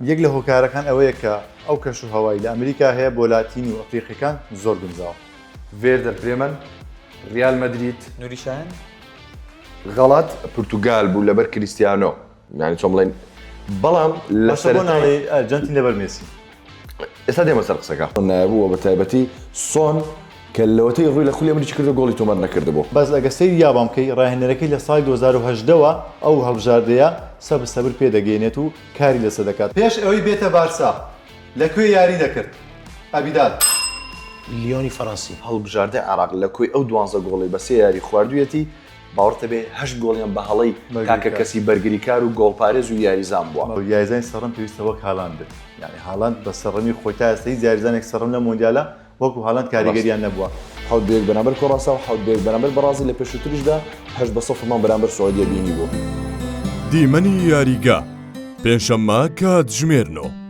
یەک لە هۆکارەکان ئەوەیە کە ئەو کەش و هەوای لە ئەمریکا هەیە بۆ لاتین و ئەفریقیەکان زۆر گونجاوە. فێردەر برێمەن، ریال مەدرید، نوری شایان غەڵات پورتوگال بوو لەبەر کریستیانۆ، یعنی چۆن بڵێن، بەڵام لە باشە بۆ ناڵێ ئەرجەنتین لەبەر مێسی. ئێستا دێمە سەر قسەکە نایبووە بە تایبەتی سۆن کە لەوەتەی ڕووی لە خولی ئەمریکی کردو گۆڵی تۆمەر نەکردبوو. بەس ئەگە سەیری یابام بکەی ڕاهێنەرەکەی لە ساڵی 2010ەوە ئەو هەڵبژاردەیە سەبر پێدەگەێنێت و کاری لەسەر دەکات. پێش ئەوەی بێتە بارسا لەکوێ یاری دەکرد؟ ئەبیدال لیۆنی فەڕەنسی هەڵبژاردە عراق لە کوێی ئەو 12 گۆڵی بە سێ یاری خواردوویەتی باوەڕتە بێ 8 گۆڵیان بە هەڵەی کاکە کەسی بەرگریکار و گۆڵپارێز و یاریزان بووە. یاریزانی سەرڕەم پێویستە وەک هاڵاند، یعنی هاڵاند بە سەرڕەمی خۆی تا ئێستای یاریزانێک سەرڕەم لە مۆندیالە وەکو هاڵاند کاریگەریان نەبووە. 7 بەرامبەر کۆڕاسا و 7 بەرامبەر بەرازیل لە پێشووتریشدا 8-0 بەرامبەر سعودیە بینی بوو. دیمەنی یاریگا پێنجشەممە کاتژمێرنەوە.